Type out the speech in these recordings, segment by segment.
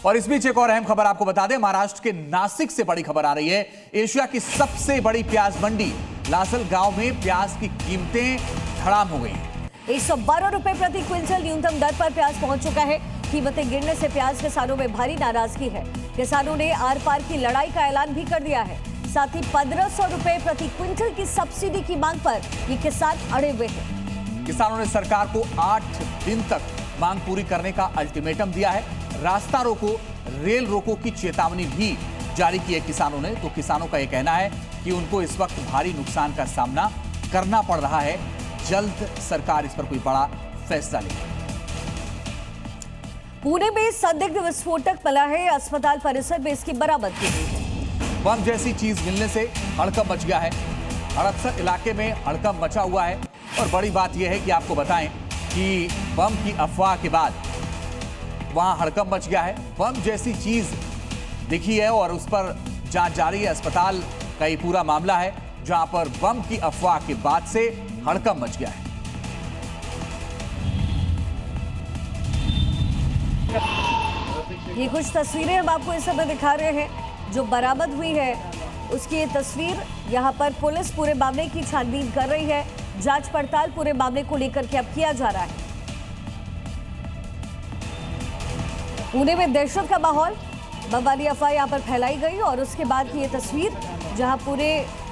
और इस बीच एक और अहम खबर आपको बता दें, महाराष्ट्र के नासिक से बड़ी खबर आ रही है। एशिया की सबसे बड़ी प्याज मंडी लासल गांव में प्याज की कीमतें धड़ाम हो गई हैं। 112 रुपए प्रति क्विंटल न्यूनतम दर पर प्याज पहुंच चुका है। कीमतें गिरने से प्याज किसानों में भारी नाराजगी है। किसानों ने आर पार की लड़ाई का ऐलान भी कर दिया है। साथ ही 1500 रुपए प्रति क्विंटल की सब्सिडी की मांग पर ये किसान अड़े हुए हैं। किसानों ने सरकार को 8 दिन तक मांग पूरी करने का अल्टीमेटम दिया है। रास्ता रोको, रेल रोको की चेतावनी भी जारी की है किसानों ने। तो किसानों का यह कहना है कि उनको इस वक्त भारी नुकसान का सामना करना पड़ रहा है। जल्द सरकार इस पर कोई बड़ा फैसला लेगी। पुणे में संदिग्ध विस्फोटक मिला है। अस्पताल परिसर में इसकी बरामदगी हुई है। बम जैसी चीज मिलने से हड़कंप मच गया है। हड़पसर इलाके में हड़कंप मचा हुआ है। और बड़ी बात यह है कि आपको बताएं कि बम की अफवाह के बाद वहां हड़कंप मच गया है। बम जैसी चीज दिखी है और उस पर जांच जारी है। अस्पताल का ये पूरा मामला है जहां पर बम की अफवाह के बाद से हड़कंप मच गया है। ये कुछ तस्वीरें हम आपको इस समय दिखा रहे हैं जो बरामद हुई है। उसकी ये तस्वीर, यहाँ पर पुलिस पूरे मामले की छानबीन कर रही है। जांच पड़ताल पूरे मामले को लेकर के अब किया जा रहा है। पुणे में दहशत का माहौल, बम वाली अफवाह यहाँ पर फैलाई गई और उसके बाद की ये तस्वीर जहां पूरे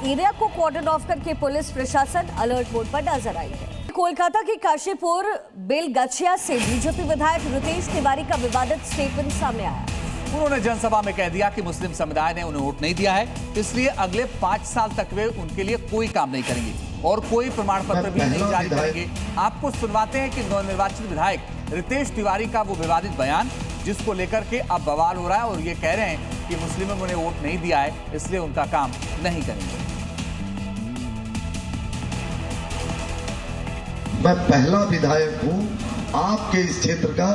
एरिया को कॉर्डन ऑफ करके पुलिस प्रशासन अलर्ट मोड पर नजर आई है। कोलकाता के काशीपुर बेलगाछिया से बीजेपी विधायक रितेश तिवारी का विवादित स्टेटमेंट सामने आया। उन्होंने जनसभा में कह दिया कि मुस्लिम समुदाय ने उन्हें वोट नहीं दिया है, इसलिए अगले 5 साल तक वे उनके लिए कोई काम नहीं करेंगे और कोई प्रमाण पत्र भी नहीं जारी करेंगे। आपको सुनवाते हैं कि नवनिर्वाचित विधायक रितेश तिवारी का वो विवादित बयान, जिसको लेकर के अब बवाल हो रहा है और ये कह रहे हैं कि मुस्लिमों ने उन्हें वोट नहीं दिया है, इसलिए उनका काम नहीं करेंगे। मैं पहला विधायक हूं आपके इस क्षेत्र का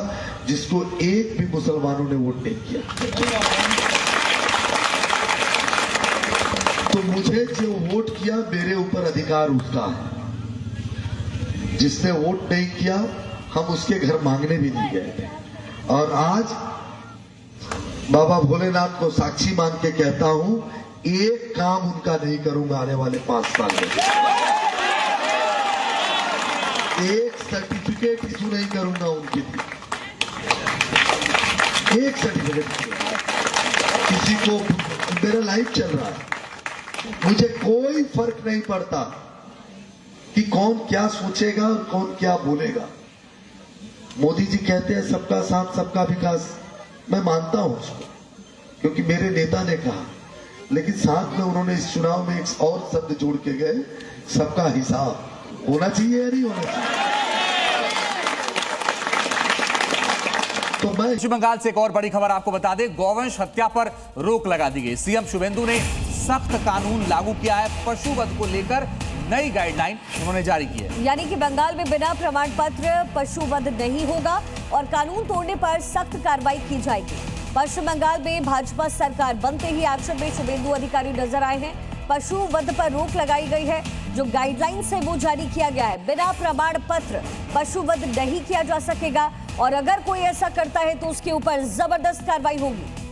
जिसको एक भी मुसलमानों ने वोट नहीं किया। तो मुझे जो वोट किया मेरे ऊपर अधिकार उसका है। जिसने वोट नहीं किया हम उसके घर मांगने भी नहीं गए थे। और आज बाबा भोलेनाथ को साक्षी मान के कहता हूं, एक काम उनका नहीं करूंगा आने वाले 5 साल में। एक सर्टिफिकेट इशू नहीं करूंगा उनके लिए। एक सर्टिफिकेट किसी को, मेरा लाइफ चल रहा है, मुझे कोई फर्क नहीं पड़ता कि कौन क्या सोचेगा और कौन क्या बोलेगा। मोदी जी कहते हैं सबका साथ सबका विकास, मैं मानता हूं उसको क्योंकि मेरे नेता ने कहा, लेकिन साथ में उन्होंने इस चुनाव में एक और शब्द जोड़ के गए, सबका हिसाब होना चाहिए या नहीं होना चाहिए। तो मैं पश्चिम बंगाल से एक और बड़ी खबर आपको बता दें, गौवंश हत्या पर रोक लगा दी गई। सीएम शुभेंदु ने सख्त कानून लागू किया है। पशुवध को लेकर नई गाइडलाइन उन्होंने जारी की है। यानी कि बंगाल में बिना प्रमाण पत्र पशुवध नहीं होगा और कानून तोड़ने पर सख्त कार्रवाई की जाएगी। पश्चिम बंगाल में भाजपा सरकार बनते ही एक्शन में शुभेंदु अधिकारी नजर आए हैं। पशुवध पर रोक लगाई गई है। जो गाइडलाइंस है वो जारी किया गया है। बिना प्रमाण पत्र पशुवध नहीं किया जा सकेगा और अगर कोई ऐसा करता है तो उसके ऊपर जबरदस्त कार्रवाई होगी।